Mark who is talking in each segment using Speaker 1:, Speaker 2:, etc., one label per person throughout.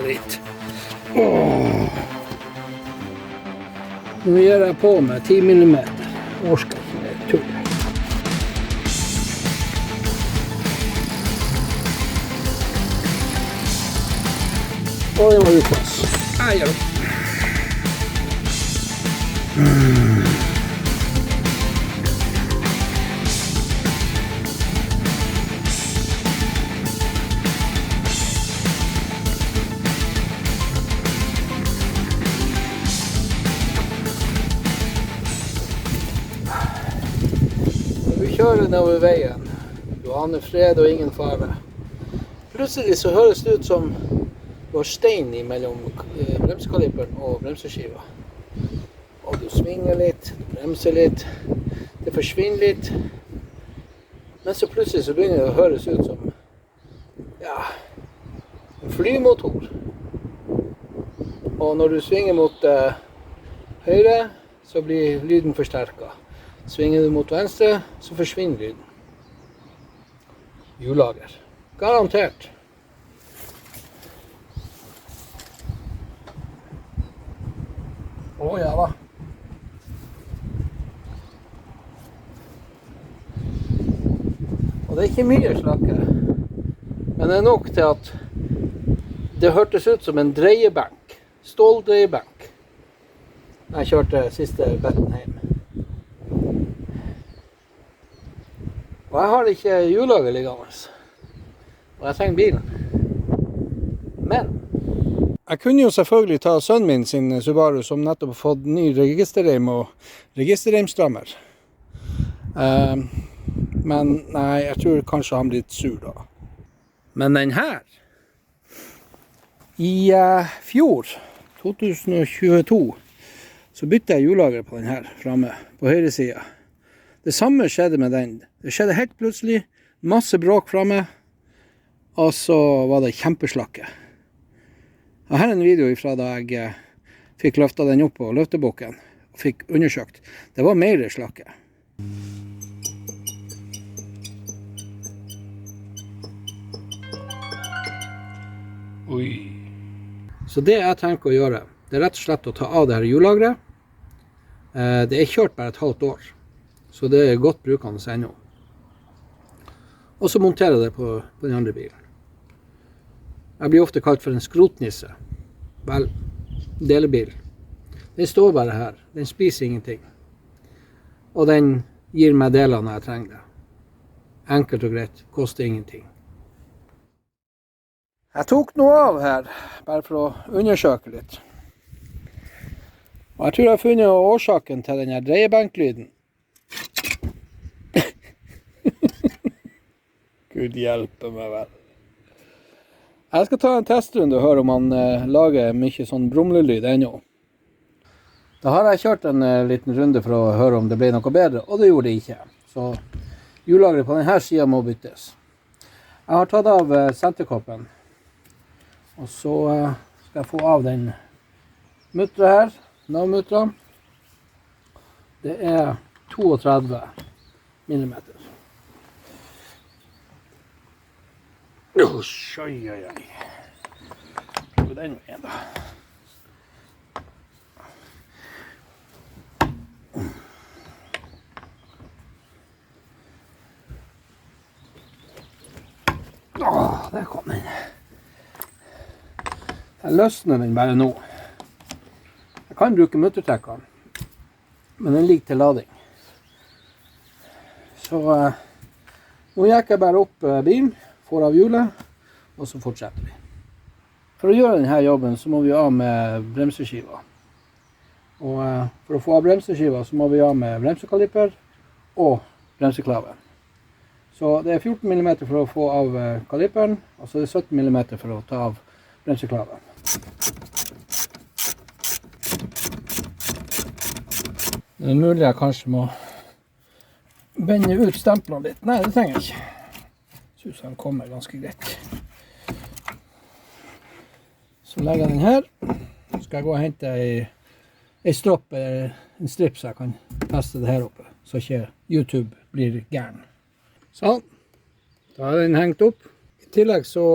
Speaker 1: litt. Nå gjør jeg på med 10 millimeter. Orsker ikke mer tull. Og det må utpass. Jeg gjør det. Vi kjører nedover veien. Du aner fred og ingen fare. Plutselig så høres det ut som du har stein mellom bremsekaliperen og bremseskiva. Og du svinger litt, du bremser litt, det forsvinner litt. Men så plutselig så begynner det å høres ut som en flymotor. Og når du svinger mot høyre, så blir lyden forsterket. Svinger du mot venstre, så forsvinner lyden. Hjullager. Garantert. Ja da. Og det er ikke mye slakke. Men det er nok til at det hørtes ut som en dreiebenk. Ståldreiebenk. Jeg kjørte siste betten hjem. Og jeg har ikke hjullager liggende. Og jeg trenger bilen. Men jeg kunne jo selvfølgelig ta sønnen min sin Subaru som nettopp har fått ny registerreim og registerreimstrammer. Men nei, jeg tror kanskje han blir litt sur da. Men den her, i fjor, 2022, så bytte jeg hjullager på den her fremme, på høyre siden. Det samme skjedde med den. Det skjedde helt plutselig, masse bråk fremme, og så var det kjempeslakke. Og her er en video fra da jeg fikk løftet den opp på løftebukken og fikk undersøkt. Det var mer slakke. Oi. Så det jeg tenker å gjøre, det er rett og slett å ta av det her hjullageret. Det er kjørt bare et halvt år, så det er godt brukende ennå. Og så monterer jeg det på den andre bilen. Jeg blir ofte kalt for en skrotnisse. Vel, delebil. Den står bare her. Den spiser ingenting. Og den gir meg deler når jeg trenger det. Enkelt og greit. Koster ingenting. Jeg tok noe av her, bare for å undersøke litt. Og jeg tror jeg har funnet årsaken til denne dreiebenklyden. Gud hjelpe meg vel. Jeg skal ta en testrunde og høre om han lager mye sånn brumlelyd ennå. Da har jeg kjørt en liten runde for å høre om det ble noe bedre, og det gjorde det ikke. Så hjullageret på denne siden må byttes. Jeg har tatt av senterkoppen, og så skal jeg få av den mutteret her, navmutteret. Det er 32 millimeter. Oi. Prøv den igjen da. Der kom den. Jeg løsner den bare nå. Jeg kan bruke muttertrekkeren, men den ligger til lading. Så nå gikk jeg bare opp bilen, får av hjulet, og så fortsetter vi. For å gjøre denne jobben så må vi av med bremseskiva. Og for å få av bremseskiva så må vi av med bremsekaliper og bremseklaven. Så det er 14 mm for å få av kaliperen, og så er det 17 mm for å ta av bremseklaven. Det er mulig jeg kanskje må bende ut stemplene litt. Nei, det trenger jeg ikke. Jeg synes den kommer ganske greit. Så legger jeg den her. Så skal jeg gå og hente en stropp, en stripp, så jeg kan feste det her oppe, så ikke YouTube blir gæren. Sånn. Da er den hengt opp. I tillegg så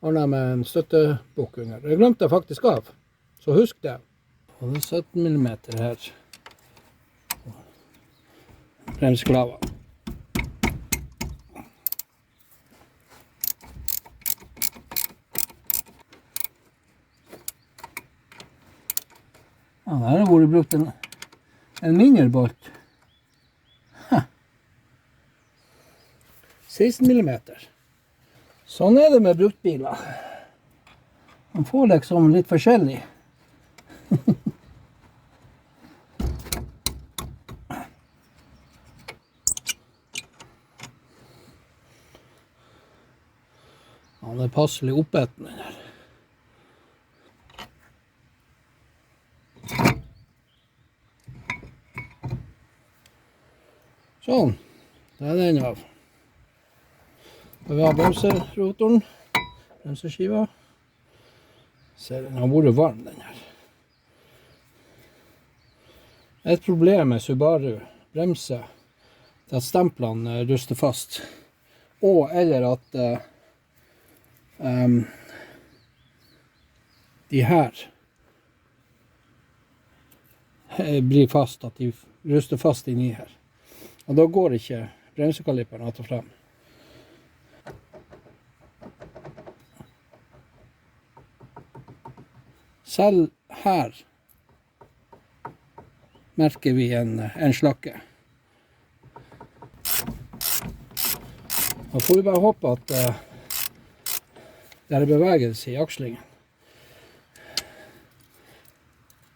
Speaker 1: ordnet jeg med en støttebukk under. Det glemte jeg faktisk av, så husk det. Og det er 17 millimeter her. Bremsklaver. Ja, der har vært brukt en mindre bolt. 16 millimeter. Sånn er det med bruktbiler. Man får liksom litt forskjellig. Ja, det er passelig oppeten den her. Sånn, det er den av. Da vi har bremserotoren, bremseskiva. Ser den har vært varm, den her. Et problem med Subaru bremser er at stemplene ruster fast. Og eller at de her blir fast, at de ruster fast inni her. Og da går ikke bremsekaliperen att og frem. Selv her merker vi en slakke. Da får vi bare håpe at det er bevegelse i akslingen.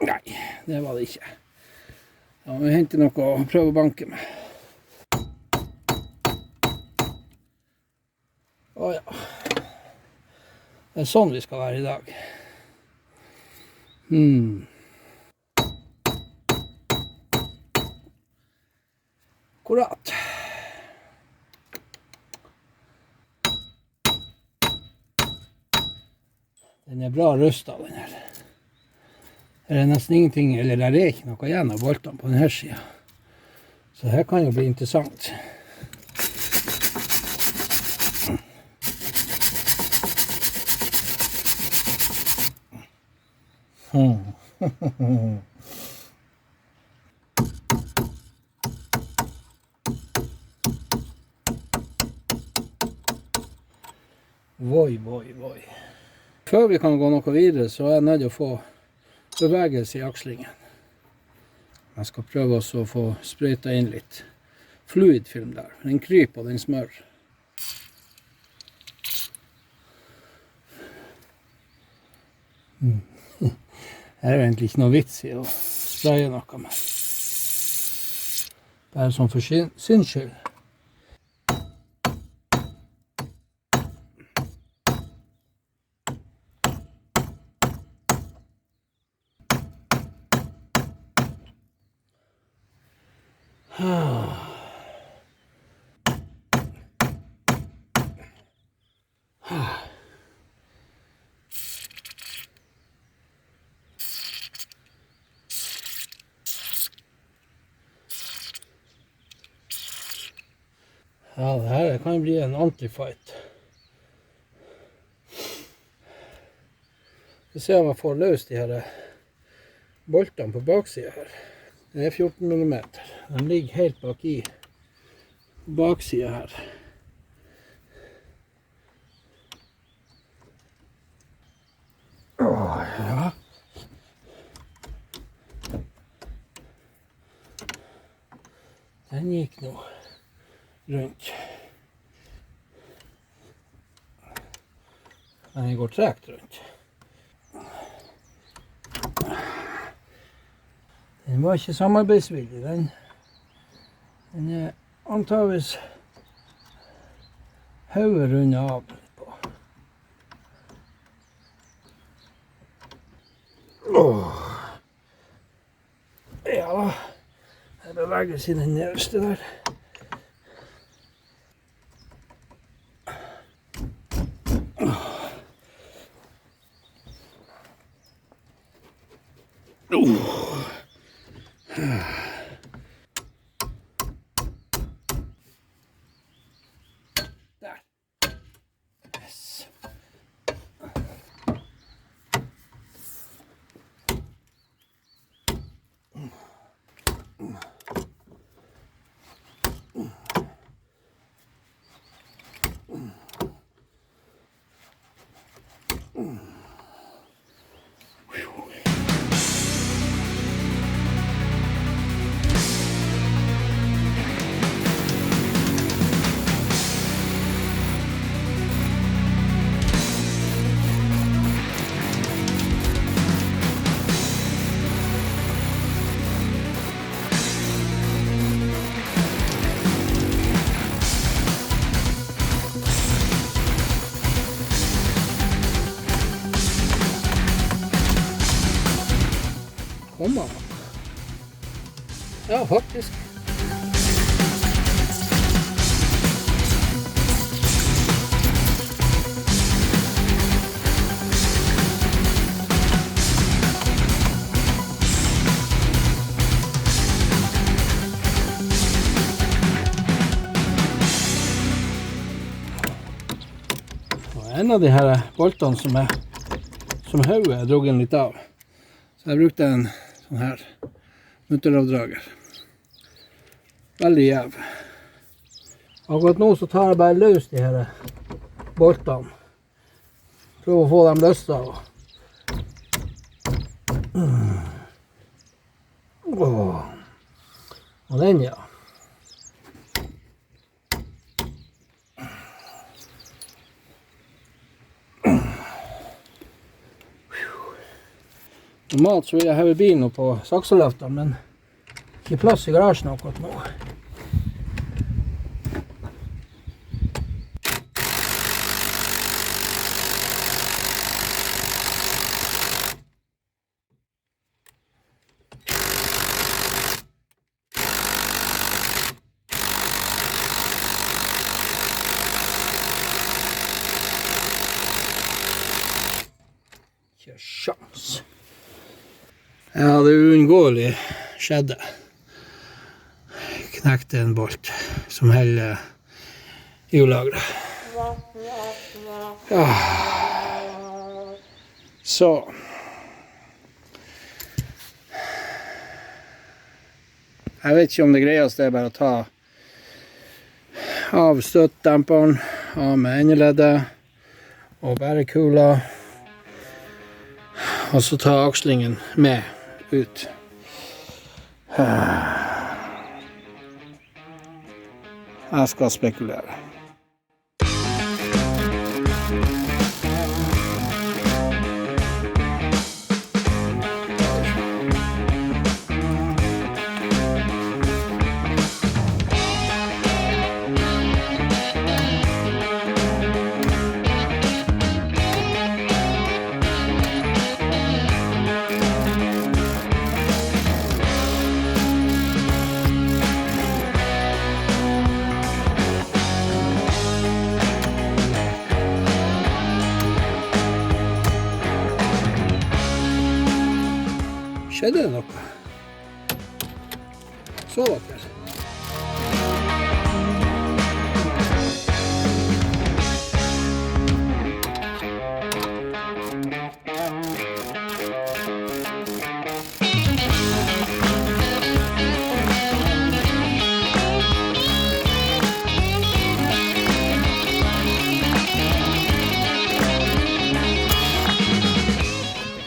Speaker 1: Nei, det var det ikke. Da må vi hente noe og prøve å banke med. Åja. Det er sånn vi skal være i dag. Akkurat. Den er bra rustet, den her. Det er nesten ingenting, eller det er ikke noe igjen av boltene på denne siden. Så det her kan jo bli interessant. Voi, voi, voi. Før vi kan gå noe videre, så er jeg nødt til å få bevegelse i akslingen. Jeg skal prøve å få sprøyta inn litt fluidfilm der. Den kryper og den smør. Det er jo egentlig ikke noe vits i å spraye noe med. Bare sånn for sin skyld. Ja, det her kan bli en ordentlig fight. Vi ser om jeg får løst de her boltene på baksiden her. Det er 14 millimeter. De ligger helt bak i baksiden her. Ja. Den gikk nå rundt. Men den går tregt rundt. Den var ikke samarbeidsvillig. Den er antageligvis hodet rundet av litt på. Ja, det beveger seg den nederste der. Der. Yes. Kommer. Ja, faktisk. Og en av de her boltene som hodet er droggen litt av. Så jeg brukte en sånn her mutteravdrager. Veldig jæv. Akkurat nå så tar jeg bare løs de her boltene. Prøver å få dem løst av. Og den, ja. Normalt så vil jeg heve bilen opp på sakseløfta, men ikke plass i garasjen akkurat nå. Ikke sjans. Ja, det uunngåelig skjedde. Knekte en bolt som holder hjullageret. Ja. Så. Jeg vet ikke om det greieste er bare å ta av støttdemperen, av med endeleddet og bærekula, og så ta akslingen med ut. Jeg skal spekulere. Skjedde det noe? Så dere?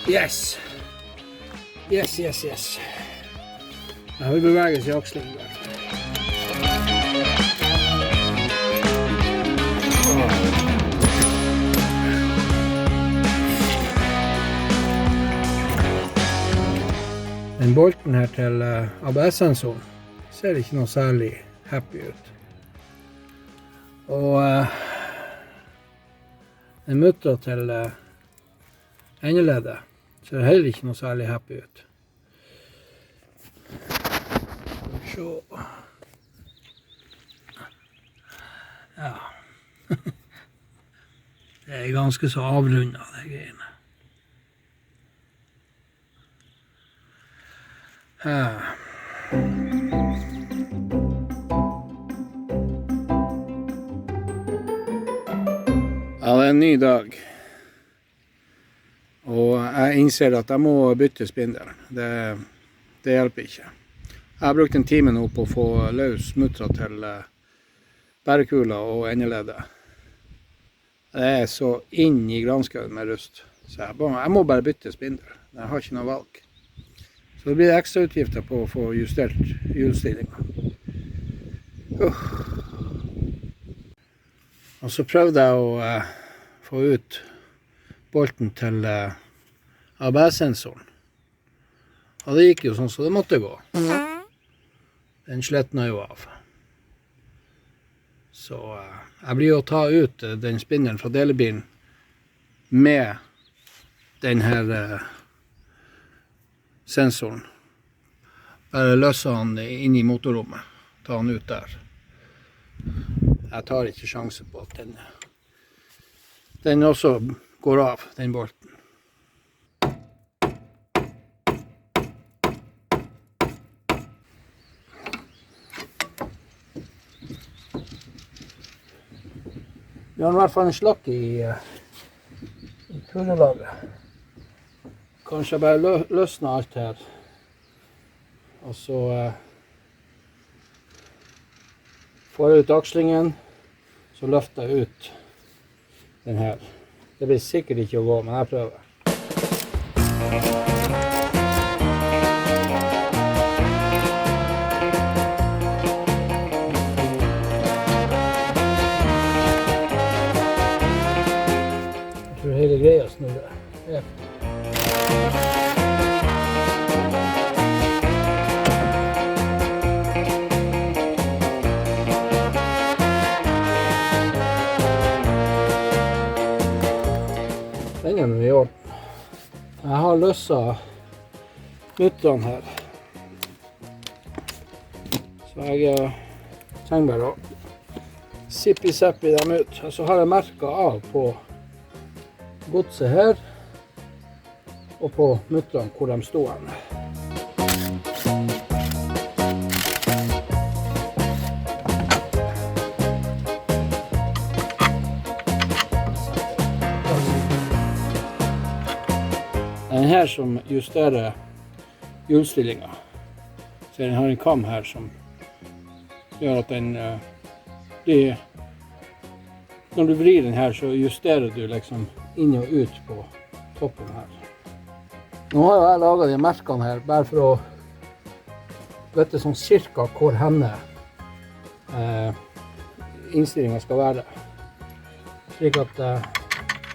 Speaker 1: Yes. Yes, yes, yes. Jeg vil bevege seg i akslingen der. Den bolten her til ABS-sensoren ser ikke noe særlig happy ut. Og den mutteren til endeleddet ser heller ikke noe særlig happy ut. Så. Ja. Det er ganske så avrundet, det greiene. Ja, det er en ny dag. Og jeg innser at jeg må bytte spindelen. Det hjelper ikke. Jeg har brukt en time nå på å få løs mutteret til bærekula og endeleddet. Det er så inn i granskauen med rust. Så jeg må bare bytte spindel. Jeg har ikke noe valg. Så det blir ekstra utgifter på å få justert hjulstillingen. Og så prøvde jeg å få ut bolten til ABS-sensoren. Og det gikk jo sånn som det måtte gå. Den slettna jo av. Så jeg blir å ta ut den spindelen fra delebilen med den her sensoren. Bare løse han inn i motorrommet. Ta han ut der. Jeg tar ikke sjanse på at den også går av, den bolten. Vi har i hvert fall en slakk i kurrelagret. Kanskje bare løsne alt her. Og så får jeg ut akslingen, så løfter jeg ut den her. Det blir sikkert ikke å gå, men jeg prøver. Jeg tror hele greia snurrer. Ja. Den er nå i orden. Jeg har løsset mutterne her. Så jeg trenger bare å sippi-sappi dem ut. Og så har jeg merket av på godset her og på mutterne hvor de stod henne. Den her som justerer hjulstillingen. Så den har en kam her som gjør at den blir... Når du vrir den her, så justerer du liksom inn og ut på toppen her. Nå har jeg laget de merkene her, bare for å vite sånn cirka hvor henne innstillingen skal være. Slik at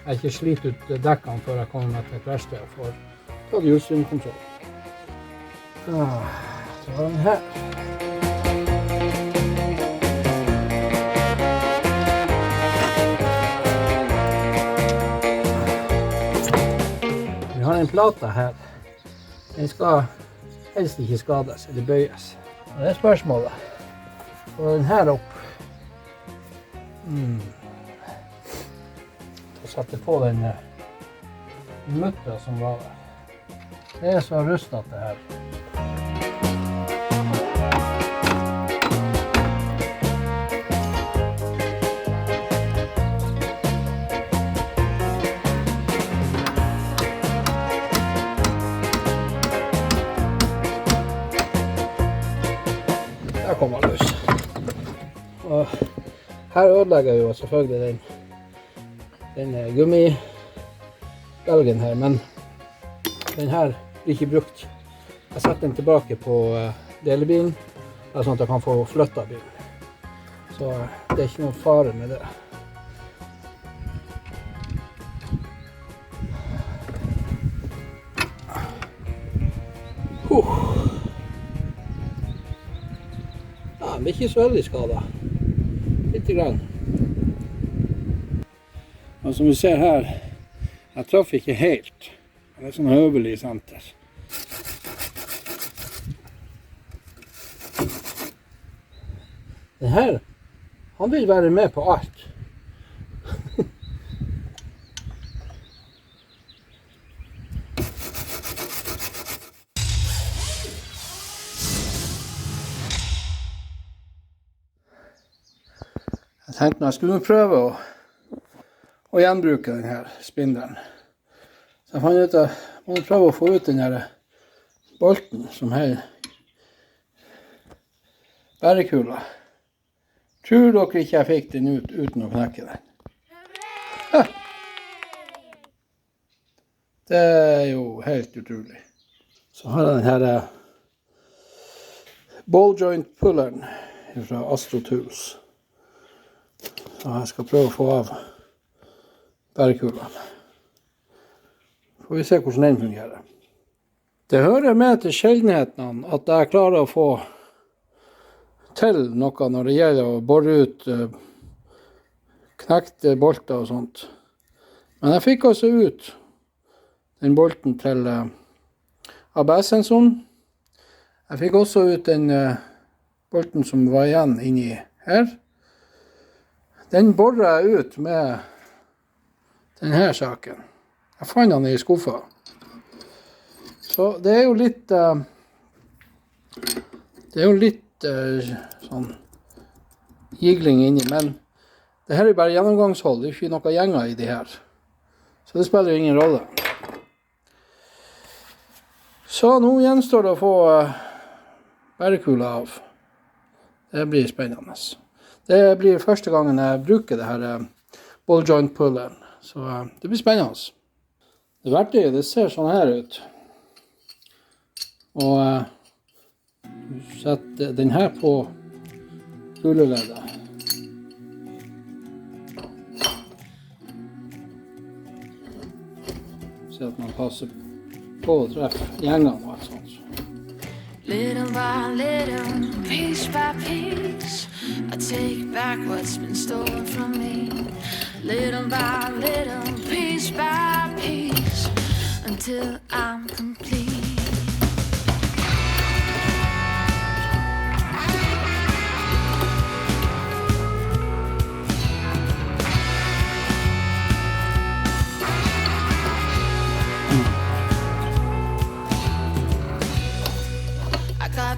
Speaker 1: jeg ikke sliter ut dekkene før jeg kommer med til et verksted og får tatt hjulstillingkontroll. Så har den her. Vi har en plate her. Den skal helst ikke skades eller bøyes. Og det er spørsmålet. Får den her opp. Så setter jeg på den mutta som var der. Det er så rustet det her. Der kommer den løs. Og her ødelegger jeg jo selvfølgelig den gummibelgen her, men den her blir ikke brukt. Jeg setter den tilbake på delebilen, sånn at jeg kan få flyttet bilen. Så det er ikke noen fare med det. Ja, den blir ikke så veldig skadet. Litt grann. Og som vi ser her, jeg traff ikke helt. Det er sånn høvelig senter. Den her, han vil være med på alt. Jeg tenkte jeg skulle prøve å gjenbruke denne spindelen. Så jeg fant ut at jeg må prøve å få ut denne bolten som her bærekula. Tror dere ikke jeg fikk den ut uten å knekke den? Ha. Det er jo helt utrolig. Så har jeg den her ball joint pulleren fra Astro Tools. Så jeg skal prøve å få av bærekulene. Får vi se hvordan den fungerer. Det hører med til sjeldenhetene at jeg klarer å få til noe når det gjelder å bore ut knekte bolter og sånt. Men jeg fikk også ut den bolten til ABS-sensoren. Jeg fikk også ut den bolten som var igjen inni her. Den boret jeg ut med denne saken. Jeg fant den i skuffa. Så det er jo litt sånn gigling inni, men det her er bare gjennomgangshold, det er ikke noe gjenger i de her. Så det spiller ingen rolle. Så nå gjenstår det å få bærekula av. Det blir spennende. Det blir første gangen jeg bruker det her ball joint pulleren, så det blir spennende. Det verktøyet, det ser sånn her ut. Og sette den her på kuleleddet. Se at man passer på å treffe gjengene og alt sånt.
Speaker 2: Little by little, piece by piece, I take back what's been stolen from me. Little by little, piece by piece, until I'm complete.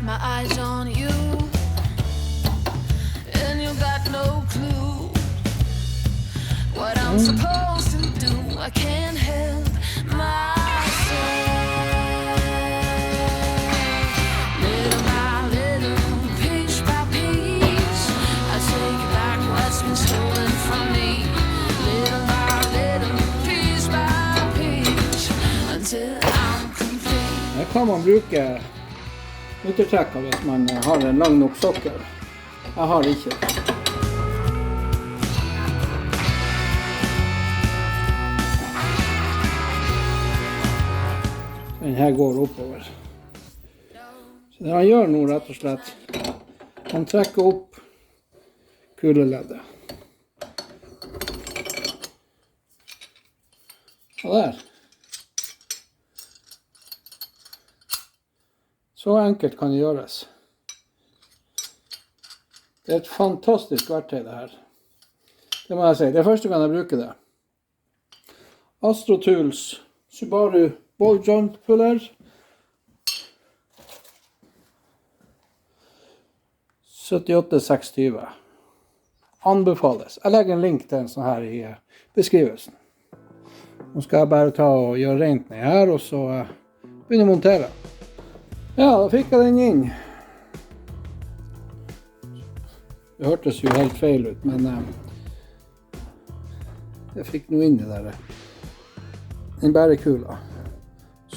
Speaker 2: My eyes on you, and you got no clue what I'm supposed to do. I can't help myself. Little by little, piece by piece, I take back what's been stolen from me. Little by little, piece by piece, until I'm complete.
Speaker 1: Her kan man bruke yttertrekker hvis man har en lang nok sokker. Jeg har ikke. Den her går oppover. Så det han gjør nå rett og slett, han trekker opp kuleleddet. Og der. Så enkelt kan det gjøres. Det er et fantastisk verktøy det her. Det må jeg si. Det er første gang jeg bruker det. Astro Tools Subaru ball joint puller. 78,620. Anbefales. Jeg legger en link til en sånn her i beskrivelsen. Nå skal jeg bare ta og gjøre rent ned her, og så begynne å montere. Ja, da fikk jeg den inn. Det hørtes jo helt feil ut, men jeg fikk noe inn i det. Den bærekula.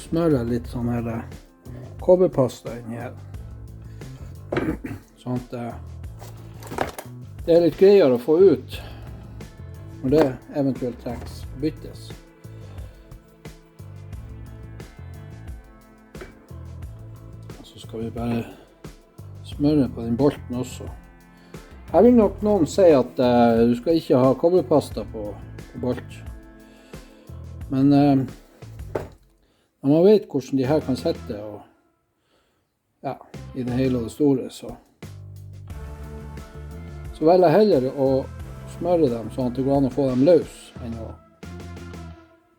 Speaker 1: Smører litt sånn her kobberpasta inni her. Sånn at det er litt greier å få ut når det eventuelt trengs byttes. Skal vi bare smøre på den bolten også. Her vil nok noen si at du skal ikke ha kobberpasta på bolt. Men når man vet hvordan de her kan sette, og ja, i det hele og det store, så velger jeg heller å smøre dem sånn at det går an å få dem løs, enn å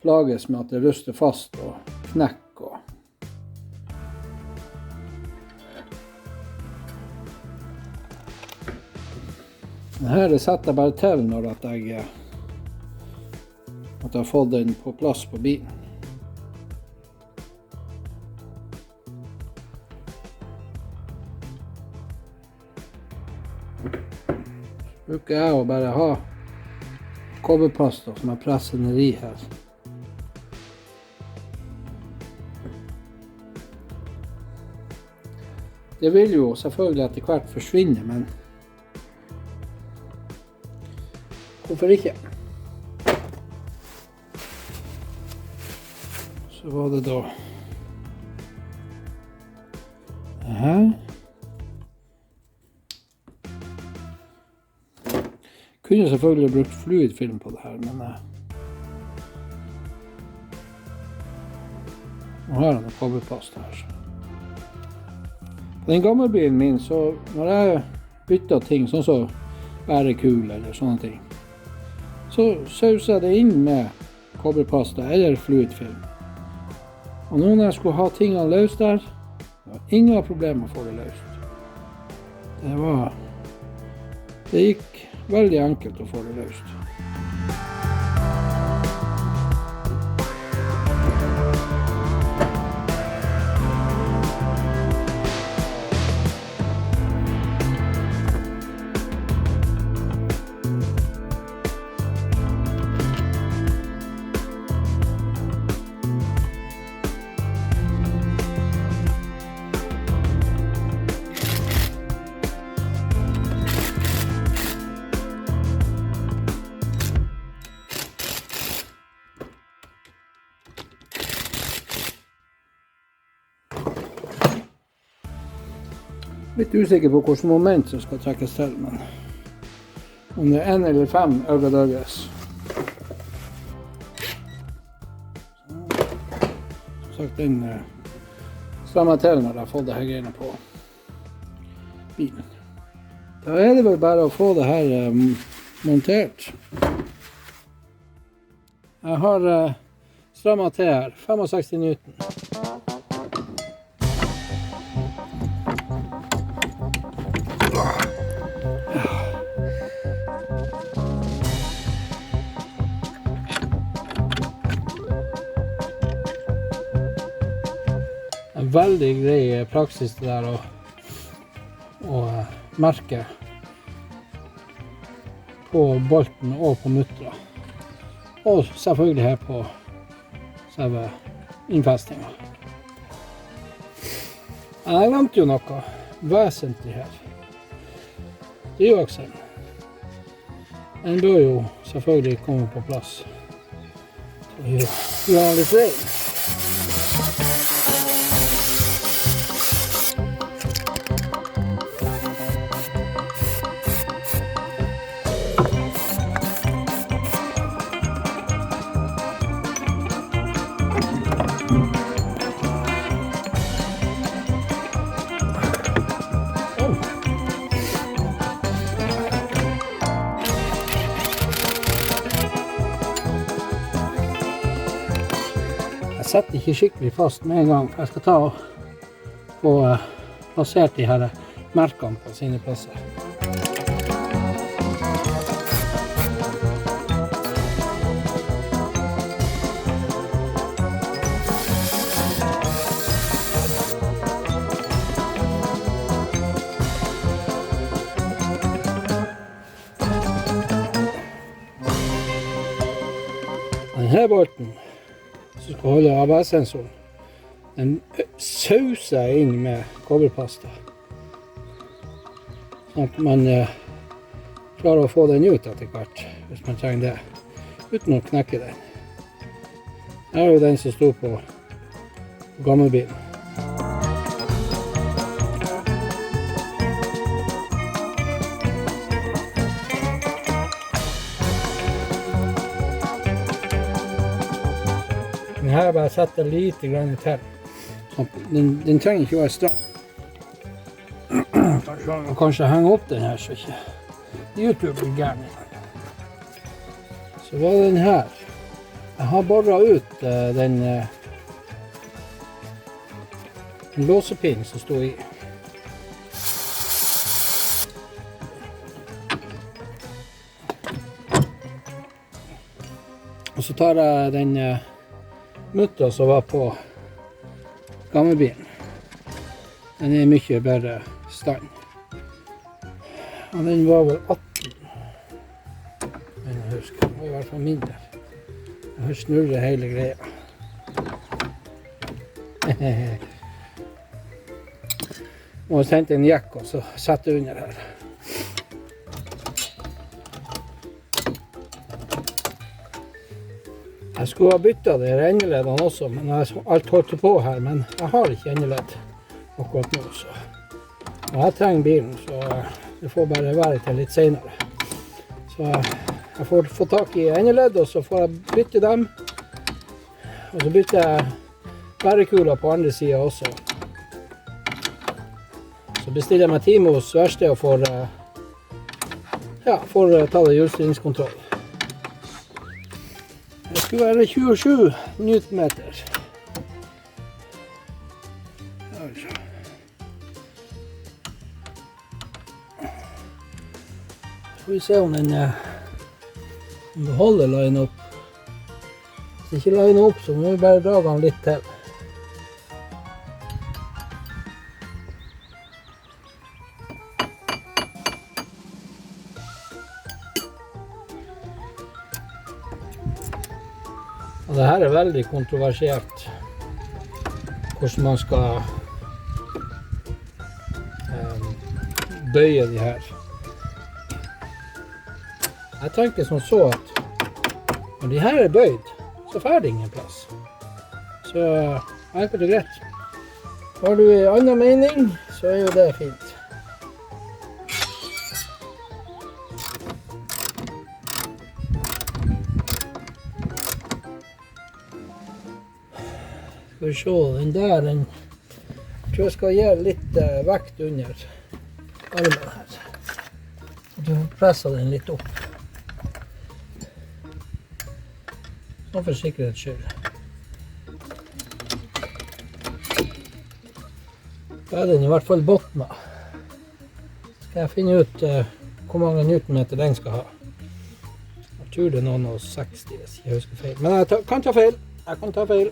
Speaker 1: plages med at det ruster fast og knekker. Den her setter jeg bare til når jeg har fått den på plass på bilen. bruker jeg å bare ha kobberpasta som jeg presser ned i her. Det vil jo selvfølgelig etter hvert forsvinne, men hvorfor ikke? Så var det da det her. Kunne selvfølgelig brukt fluidfilm på det her, men nå har jeg noe kobberpasta her. På den gamle bilen min, så når jeg bytter ting, sånn som bærekul eller sånne ting, så sauser jeg det inn med kobberpasta eller fluidfilm. Og nå når jeg skulle ha tingene løst der, det var ingen problemer å få det løst. Det gikk veldig enkelt å få det løst. Litt usikker på hvilket moment som skal trekkes til, men om det er 1 eller 5 øyne døgges. Som sagt, den strammer til når jeg har fått det her greiene på bilen. Da er det vel bare å få det her montert. Jeg har strammet til her, 65 Newton. Veldig grei praksis det der å merke på bolten og på muttera. Og selvfølgelig her på selve innfestningen. Jeg glemte jo noe vesentlig her. Drivakselen. Den bør jo selvfølgelig komme på plass. Så gjør litt rein. Jeg setter ikke skikkelig fast med en gang, for jeg skal ta og få plassert de her merkene på sine plasser. Denne bolten som skal holde ABS-sensoren, den sauser jeg inn med kobberpasta. Sånn at man klarer å få den ut etter hvert, hvis man trenger det, uten å knekke den. Her er jo den som sto på gammelbilen. Den her bare setter lite grann til. Den trenger ikke være stram. Kanskje henge opp den her, så ikke YouTube blir gærne. Så var den her. Jeg har borret ut den låsepinnen som stod i. Og så tar jeg den muttera som var på gammelbilen. Den er mye bedre stand. Og den var vel 18. Men jeg husker, det var i hvert fall mindre. Jeg snurrer hele greia. Må sende en jekk og så sette under her. Jeg skulle ha byttet de endeleddene også, men alt holdt på her, men jeg har ikke endeledd akkurat nå, så. Og jeg trenger bilen, så det får bare være til litt senere. Så jeg får få tak i endeledd, og så får jeg bytte dem. Og så bytter jeg bærekula på andre siden også. Så bestiller jeg meg time hos verksted og får ta det hjulstillingskontroll. Det skulle være 27 newtonmeter. Skal vi se om den holder line opp. Hvis ikke line opp, så må vi bare dra den litt til. Og det her er veldig kontroversielt, hvordan man skal bøye de her. Jeg tenker som så at når de her er bøyd, så får det ingen plass. Så enkelt og greit. Har du en annen mening, så er jo det fint. Skal vi se, den der, den tror jeg skal gi litt vekt under armen her. Du presser den litt opp. Sånn for sikkerhets skyld. Da er den i hvert fall bottnet. Skal jeg finne ut hvor mange newtonmeter den skal ha. Jeg tror det er noen og 60 hvis jeg husker feil. Men jeg kan ta feil.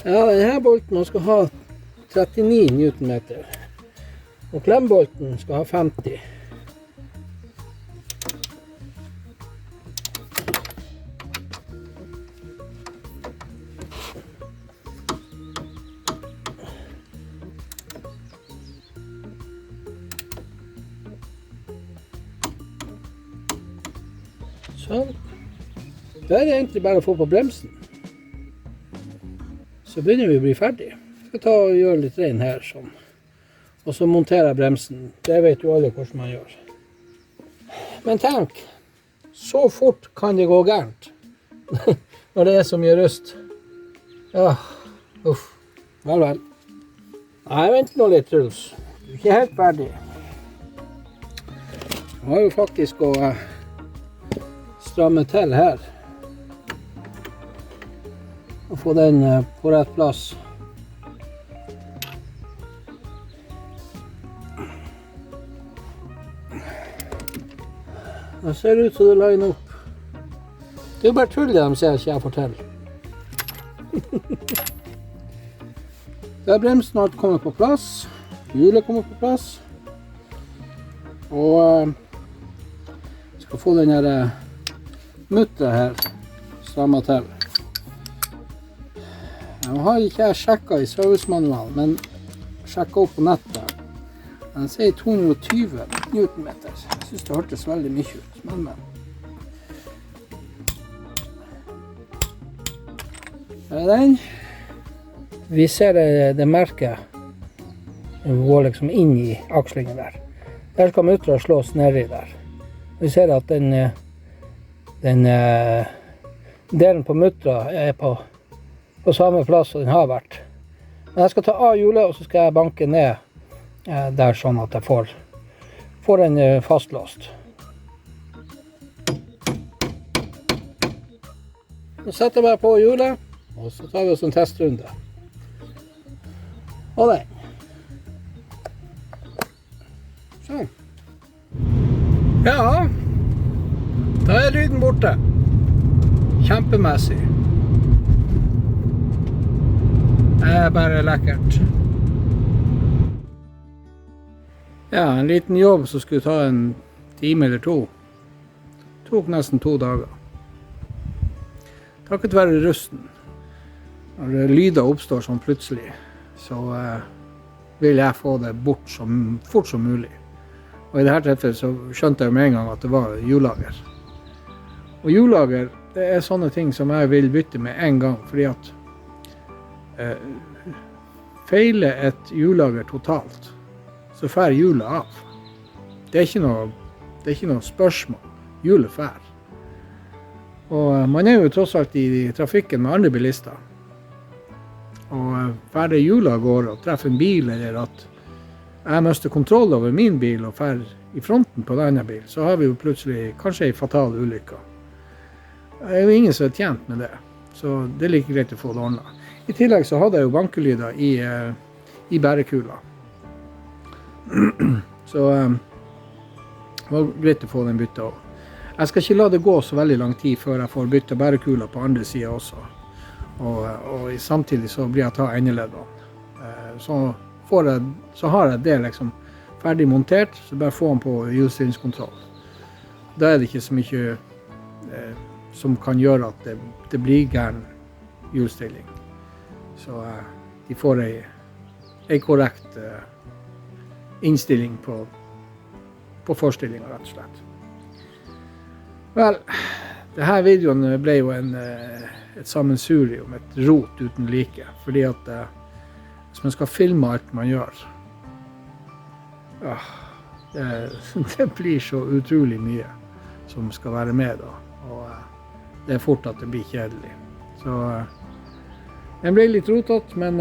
Speaker 1: Ja, denne bolten skal ha 39 newtonmeter. Og klembolten skal ha 50. Sånn. Da er det egentlig bare å få på bremsen. Så begynner vi å bli ferdig. Jeg skal ta og gjøre litt rein her sånn. Og så monterer jeg bremsen. Det vet jo alle hvordan man gjør. Men tenk, så fort kan det gå gærent. Når det er så mye rust. Ja, uff. Vel, vel. Nei, vent nå litt, Truls. Du er ikke helt ferdig. Jeg har jo faktisk å stramme til her. Og få den på rett plass. Det ser ut som det liner opp. Det er jo bare tull det de ser ikke jeg forteller. Da er bremsen alt kommet på plass. Hjulet kommer på plass. Og jeg skal få den her mutteret her strammet til. Nå har ikke jeg sjekket i servicemanualen, men sjekket opp på nettet. Den sier 220 newtonmeter. Jeg synes det hørtes veldig mye ut, men. Er det den? Vi ser det merket. Den går liksom inn i akslingen der. Der skal mutteret slås nedi der. Vi ser at den delen på mutteret er på samme plass som den har vært. Men jeg skal ta av hjulet, og så skal jeg banke ned der sånn at jeg får den fastlåst. Så setter jeg bare på hjulet, og så tar vi oss en testrunde. Og den. Sånn. Ja, da er lyden borte. Kjempemessig. Det er bare lekkert. Ja, en liten jobb som skulle ta en time eller to. tok nesten 2 dager. Takket være rusten. Når lyder oppstår sånn plutselig, så vil jeg få det bort så fort som mulig. Og i dette tilfellet så skjønte jeg med en gang at det var hjullager. Og hjullager, det er sånne ting som jeg vil bytte med en gang, fordi at feiler et hjullager totalt, så fer hjulet av. Det er ikke noe spørsmål. Hjulet fer. Og man er jo tross alt i trafikken med andre bilister. Og fer det hjulet av gårde og treffer en bil, eller at jeg mister kontroll over min bil og fer i fronten på en annen bil, så har vi jo plutselig kanskje en fatal ulykke. Det er jo ingen som er tjent med det, så det er like greit å få det ordnet. I tillegg så hadde jeg jo bankelyder i bærekula. Så det var greit å få den byttet også. Jeg skal ikke la det gå så veldig lang tid før jeg får byttet bærekula på andre siden også. Og samtidig så blir jeg ta endeleddene. Så har jeg det liksom ferdig montert, så bare få den på hjulstillingskontroll. Da er det ikke så mye som kan gjøre at det blir gæren hjulstilling. Så de får en korrekt innstilling på forstillingen, rett og slett. Vel, denne videoen ble jo et sammensurium, et rot uten like, fordi at hvis man skal filme alt man gjør, det blir så utrolig mye som skal være med da, og det er fort at det blir kjedelig. Så den ble litt rotet, men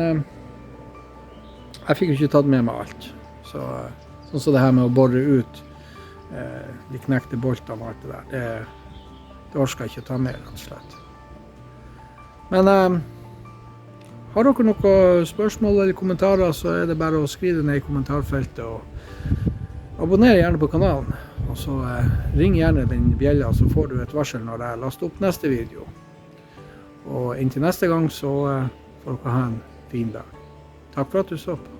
Speaker 1: jeg fikk jo ikke tatt med meg alt. Sånn som det her med å borre ut de knekte boltene og alt det der, det orsker jeg ikke ta med, rett og slett. Men har dere noen spørsmål eller kommentarer, så er det bare å skrive ned i kommentarfeltet, og abonner gjerne på kanalen. Og så ring gjerne den bjella, så får du et varsel når jeg laster opp neste video. Og inntil neste gang så får dere ha en fin dag. Takk for at du så på.